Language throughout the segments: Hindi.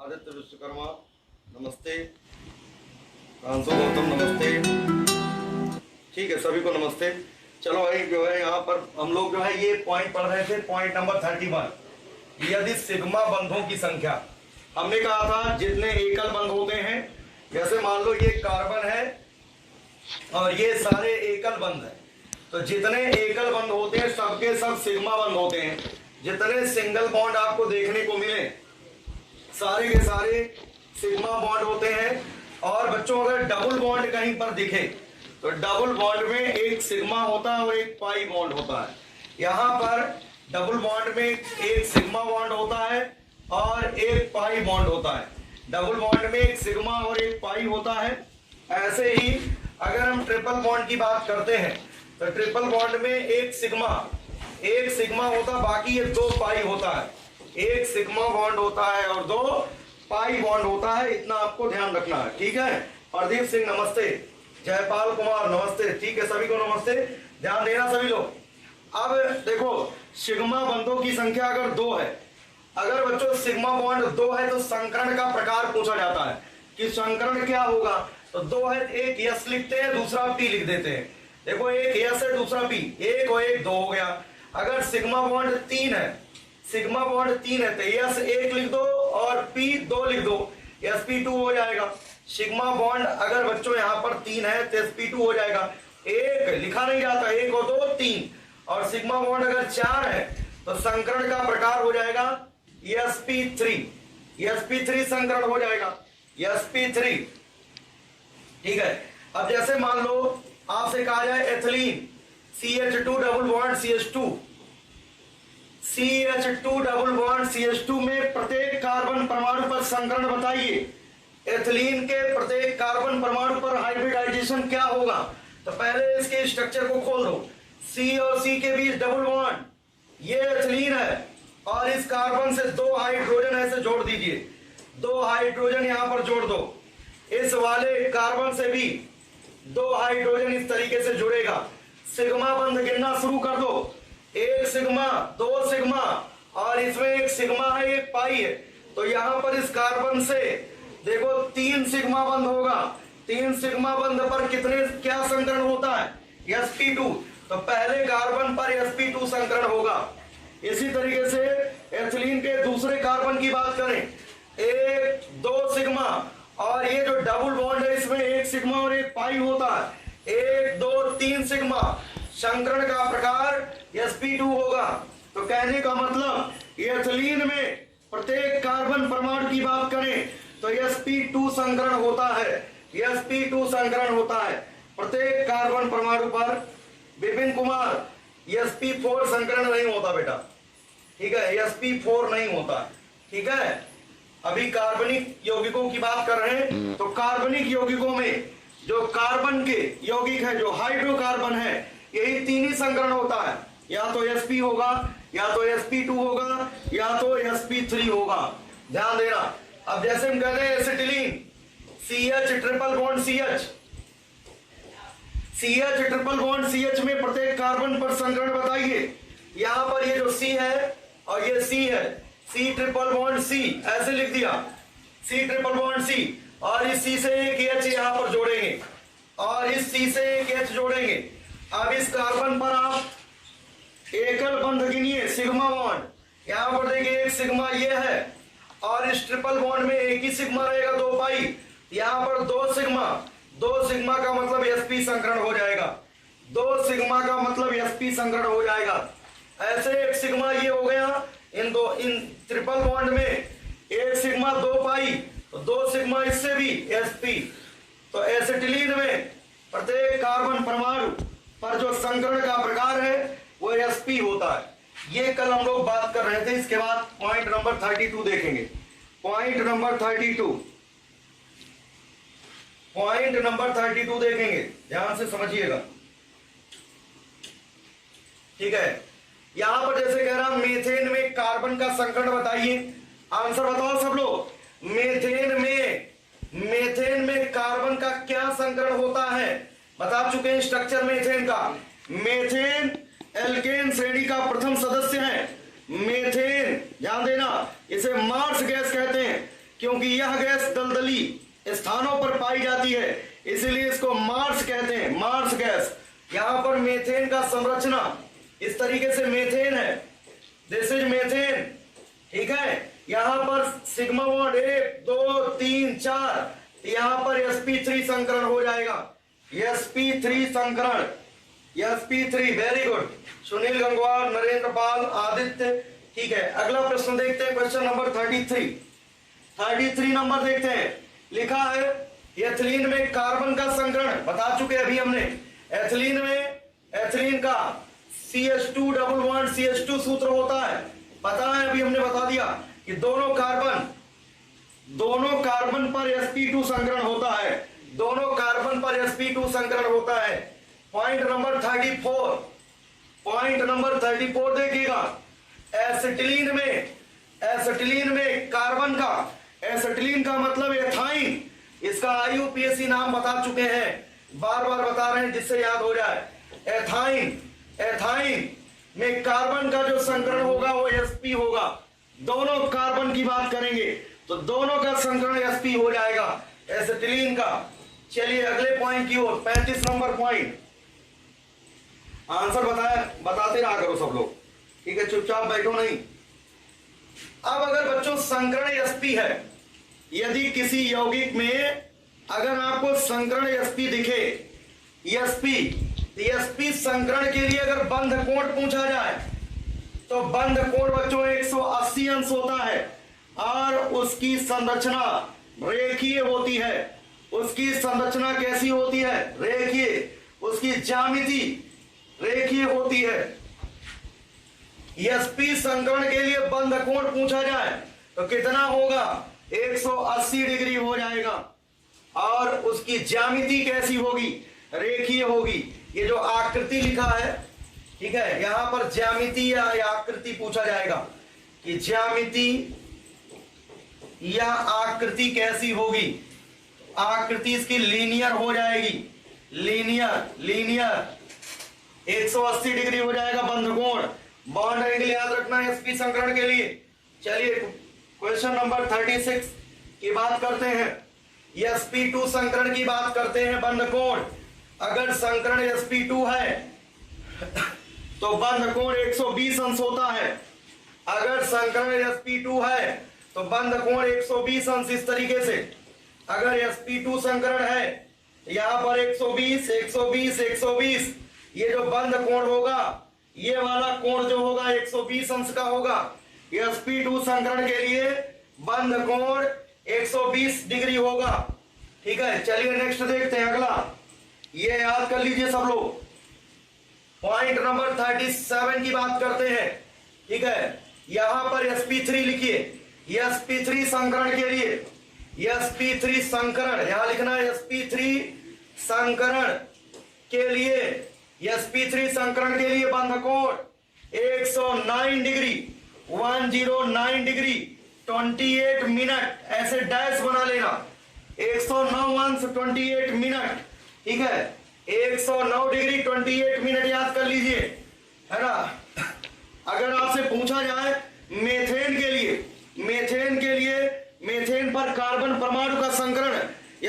आदित्य विश्वकर्मा नमस्ते, प्रांशु गौतम नमस्ते। ठीक है, सभी को नमस्ते। चलो भाई, जो है यहाँ पर हम लोग जो है ये पॉइंट पढ़ रहे थे, पॉइंट नंबर 31। यदि सिग्मा बंधों की संख्या, हमने कहा था जितने एकल बंध होते हैं, जैसे मान लो ये कार्बन है और ये सारे एकल बंध है, तो जितने एकल बंध होते हैं सबके सब सिग्मा बंध होते हैं। जितने सिंगल बॉन्ड आपको देखने को मिले सारे के सारे सिग्मा बॉन्ड होते हैं। और बच्चों अगर डबल बॉन्ड कहीं पर दिखे तो डबल बॉन्ड में एक सिग्मा होता है और एक पाई बॉन्ड होता है। यहाँ पर डबल बॉन्ड में एक सिग्मा बॉन्ड होता है और एक पाई बॉन्ड होता है। डबल बॉन्ड में एक सिग्मा और एक पाई होता है। ऐसे ही अगर हम ट्रिपल बॉन्ड की बात करते हैं तो ट्रिपल बॉन्ड में एक सिग्मा होता, बाकी ये दो पाई होता है। एक सिग्मा बॉन्ड होता है और दो पाई बॉन्ड होता है, इतना आपको ध्यान रखना है। ठीक है, प्रदीप सिंह नमस्ते, जयपाल कुमार नमस्ते। ठीक है, सभी को नमस्ते, ध्यान देना सभी लोग। अब देखो, सिग्मा बंधों की संख्या अगर 2 है, अगर बच्चों सिग्मा बॉन्ड 2 है तो संकरण का प्रकार पूछा जाता है कि संकरण क्या होगा। तो 2 है, एक यस लिखते हैं, दूसरा पी लिख देते हैं। देखो, एक यस है, दूसरा पी, एक और एक 2 हो गया। अगर सिग्मा बॉन्ड 3 है, सिग्मा बॉन्ड 3 है तो यस 1 लिख दो और पी 2 लिख दो, sp2 हो जाएगा। सिग्मा बॉन्ड अगर बच्चों यहाँ पर 3 है तो sp2 हो जाएगा। एक लिखा नहीं जाता, 1 और 2 3। और सिग्मा बॉन्ड अगर 4 है तो संकरण का प्रकार हो जाएगा sp3, sp3 संकरण हो जाएगा, sp3। ठीक है, अब जैसे मान लो आपसे कहा जाए ethylene CH2 double bond CH2 double bond CH2 में प्रत्येक कार्बन परमाणु पर संकरण बताइए। एथिलीन के प्रत्येक कार्बन परमाणु पर हाइब्रिडाइजेशन क्या होगा। तो पहले इसके स्ट्रक्चर को खोल दो। C और C के बीच डबल बॉन्ड, ये एथिलीन है और इस कार्बन से 2 हाइड्रोजन ऐसे जोड़ दीजिए, 2 हाइड्रोजन यहां पर जोड़ दो। इस वाले कार्बन से भी 2 हाइड्रोजन इस तरीके से जुड़ेगा। सिग्मा बंध गिनना शुरू कर दो, 1 सिग्मा 2 सिग्मा और इसमें 1 सिग्मा है, 1 पाई है। तो यहां पर इस कार्बन से देखो 3 सिग्मा बंध होगा। 3 सिग्मा बंध पर कितने क्या संकरण होता है, sp2। तो पहले कार्बन पर sp2 संकरण होगा। इसी तरीके से एथिलीन के दूसरे कार्बन की बात करें, 1 2 सिग्मा और ये जो डबल बॉन्ड है इसमें 1 सिग्मा और 1 पाई होता है, 1 2 3 सिग्मा। संकरण का प्रकार sp2 होगा। तो कहने का मतलब एथिलीन में प्रत्येक कार्बन परमाणु की बात करें तो sp2 संकरण होता है, sp2 संकरण होता है प्रत्येक कार्बन परमाणु पर। विपिन कुमार, sp4 संकरण नहीं होता बेटा, ठीक है, sp4 नहीं होता। ठीक है, अभी कार्बनिक यौगिकों की बात कर रहे हैं तो कार्बनिक यौगिकों में जो कार्बन के यौगिक है, जो हाइड्रोकार्बन है, यही 3 ही संकरण होता है। या तो sp होगा, या तो sp2 होगा, या तो sp3 होगा। ध्यान देना। अब जैसे हम कहते हैं acetylene CH triple bond CH triple bond CH में प्रत्येक कार्बन पर संकरण बताइए। यहां पर ये जो C है और ये C है, C ट्रिपल बॉन्ड C ऐसे लिख दिया, C ट्रिपल बॉन्ड C, और इस C से एक H यहां पर जोड़ेंगे और इस C से एक H जोड़ेंगे। अब इस कार्बन पर आप एकल बंध गिनिए, सिग्मा बॉन्ड। यहां पर देखिए 1 सिग्मा ये है और इस ट्रिपल बॉन्ड में एक ही सिग्मा रहेगा, 2 पाई। यहां पर 2 सिग्मा का मतलब sp संकरण हो जाएगा, 2 सिग्मा का मतलब sp संकरण हो जाएगा। ऐसे 1 सिग्मा ये हो गया, इन ट्रिपल बॉन्ड में 1 सिग्मा 2 पाई, तो 2 सिग्मा इससे भी sp। तो एसिटिलीन में प्रत्येक कार्बन परमाणु पर जो संकरण का प्रकार है वो sp होता है। ये कल हम लोग बात कर रहे थे। इसके बाद पॉइंट नंबर 32 देखेंगे। पॉइंट नंबर 32 देखेंगे, ध्यान से समझिएगा। ठीक है, यहां पर जैसे कह रहा मीथेन में कार्बन का संकरण बताइए। आंसर बताओ सब लोग। मीथेन में कार्बन का क्या संकरण होता है, बता चुके हैं स्ट्रक्चर मीथेन का। मीथेन एल्केन श्रेणी का प्रथम सदस्य है। मीथेन, ध्यान देना, इसे मार्स गैस कहते हैं क्योंकि पाई जाती है, इसीलिए इसको मार्स कहते हैं, मार्स गैस। यहां पर मीथेन का संरचना इस तरीके से मीथेन है, दिस इज मीथेन, ठीक है। यहां पर सिग्मा बॉन्ड 1 2 3 4, यहां पर sp3 संकरण हो जाएगा, sp3 संकरण, sp3। Very good Sunil Gangwar, Narendra Pal, Aditya, ठीक है। अगला प्रश्न देखते हैं, क्वेश्चन नंबर 33 नंबर देखते हैं। लिखा है एथिलीन में कार्बन का संकरण, बता चुके अभी हमने। एथिलीन में एथिलीन का CH2 डबल बॉन्ड CH2 सूत्र होता है, पता है, अभी हमने बता दिया कि दोनों कार्बन पर sp2 संकरण होता है, दोनों कार्बन पर sp2 संकरण होता है। पॉइंट नंबर 34 देखिएगा। एसिटिलीन में कार्बन का, एसिटिलीन का मतलब एथाइन, इसका IUPAC नाम बता चुके हैं, बार बार बता रहे हैं जिससे याद हो जाए। एथाइन में कार्बन का जो संकरण होगा वो sp होगा। दोनों कार्बन की बात करेंगे तो दोनों का संकरण sp हो जाएगा एसिटिलीन का। चलिए अगले पॉइंट की ओर, 35 नंबर पॉइंट। आंसर बताते रहा करो सब लोग, ठीक है, चुपचाप बैठो नहीं। अब अगर बच्चों संकरण sp है, यदि किसी यौगिक में अगर आपको संकरण sp दिखे, sp संकरण के लिए अगर बंध कोण पूछा जाए तो बंध कोण बच्चों 180 अंश होता है और उसकी संरचना रेखीय होती है। उसकी संरचना कैसी होती है? रेखीय। उसकी ज्यामिति रेखीय होती है। sp संकरण के लिए बंध कोण पूछा जाए तो कितना होगा? 180 डिग्री हो जाएगा। और उसकी ज्यामिति कैसी होगी? रेखीय होगी। ये जो आकृति लिखा है, ठीक है, यहां पर ज्यामिति या आकृति पूछा जाएगा कि ज्यामिति या आकृति कैसी होगी। आकृति इसकी लीनियर हो जाएगी, लीनियर 180 डिग्री हो जाएगा बंध कोण। बॉन्ड एंगल याद रखना है sp संकरण के लिए। चलिए क्वेश्चन नंबर 36 की बात करते हैं। sp2 संकरण की बात करते हैं। बंध कोण, अगर संकरण sp2 है तो बंध कोण 120 अंश होता है। अगर संकरण sp2 है तो बंध कोण 120 अंश इस तरीके से। अगर sp2 संकरण है यहां पर 120 120 120, ये जो बंध कोण होगा, ये वाला कोण जो होगा 120 अंश का होगा। sp2 संकरण के लिए बंध कोण 120 डिग्री होगा, ठीक है। चलिए नेक्स्ट देखते हैं अगला, ये याद कर लीजिए सब लोग। पॉइंट नंबर 37 की बात करते हैं, ठीक है। यहां पर sp3 लिखिए। sp3 संकरण के लिए, sp3 संकरण यहां लिखना है। sp3 संकरण के लिए, sp3 संकरण के लिए बंध कोण 109 डिग्री, 109 डिग्री 28 मिनट, ऐसे डैश बना लेना। 109 अंश 28 मिनट, ठीक है। 109 डिग्री 28 मिनट याद कर लीजिए, है ना। अगर आपसे पूछा जाए मेथेन के लिए, मेथेन पर कार्बन परमाणु का संकरण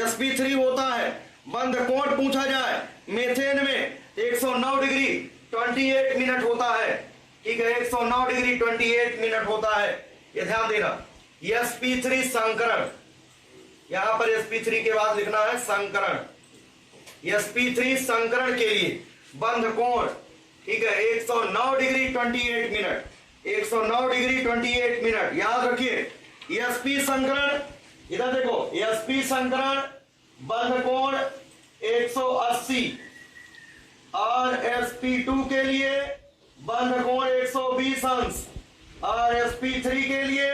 sp3 होता है। बंध कोण पूछा जाए मेथेन में 109 डिग्री 28 मिनट होता है, ठीक है। 109 डिग्री 28 मिनट होता है, ये ध्यान देना। sp3 संकरण, यहां पर sp3 के बाद लिखना है संकरण। sp3 संकरण के लिए बंध कोण, ठीक है, 109 डिग्री 28 मिनट, 109 डिग्री 28 मिनट याद रखिए। sp संकरण, इधर देखो, sp संकरण बंध कोण 180 और sp2 के लिए बंध कोण 120 अंश और sp3 के लिए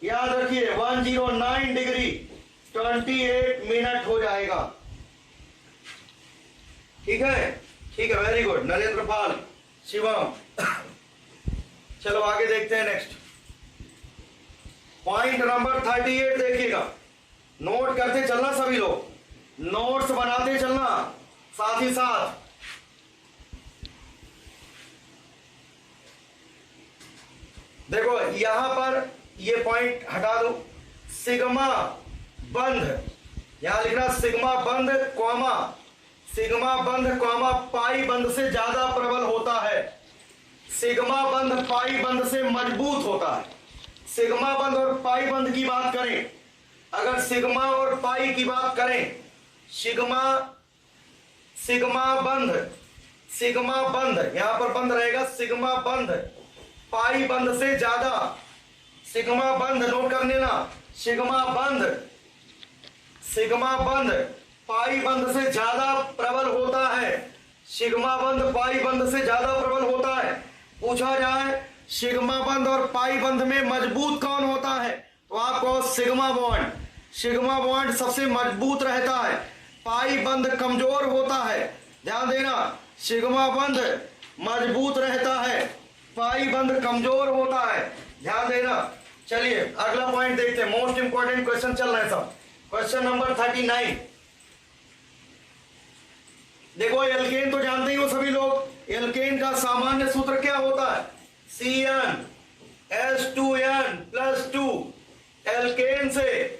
याद रखिए 109 डिग्री 28 मिनट हो जाएगा, ठीक है, वेरी गुड नरेंद्र पाल, शिवम। चलो आगे देखते हैं नेक्स्ट। पॉइंट नंबर 38 देखिएगा। नोट करते चलना सभी लोग, नोट्स बनाते चलना साथ ही साथ। देखो यहां पर ये पॉइंट हटा दो। सिग्मा बंध यहां लिखना सिग्मा बंध कॉमा, सिग्मा बंध कॉमा पाई बंध से ज्यादा प्रबल होता है। सिग्मा बंध पाई बंध से मजबूत होता है। सिग्मा बंध और पाई बंध की बात करें, अगर सिग्मा और पाई की बात करें, सिग्मा बंध, सिग्मा बंध यहां पर बंध रहेगा, सिग्मा बंध पाई बंध से ज्यादा, सिग्मा बंध नोट कर लेना, सिग्मा बंध पाई बंध से ज्यादा प्रबल होता है। सिग्मा बंध पाई बंध से ज्यादा प्रबल होता है। पूछा जाए सिग्मा बंध और पाई बंध में मजबूत कौन होता है, तो आपको सिग्मा बॉन्ड, सिग्मा बॉन्ड सबसे मजबूत रहता है, पाई बंध कमजोर होता है। ध्यान देना, सिग्मा बंध मजबूत रहता है, पाई बंध कमजोर होता है। ध्यान देना। चलिए अगला पॉइंट देखते हैं, मोस्ट इंपॉर्टेंट क्वेश्चन चल रहे हैं सब। Question number 39। देखो एल्केन तो जानते ही हो सभी लोग, एल्केन का सामान्य सूत्र क्या होता है, CnH2n+2। एल्केन से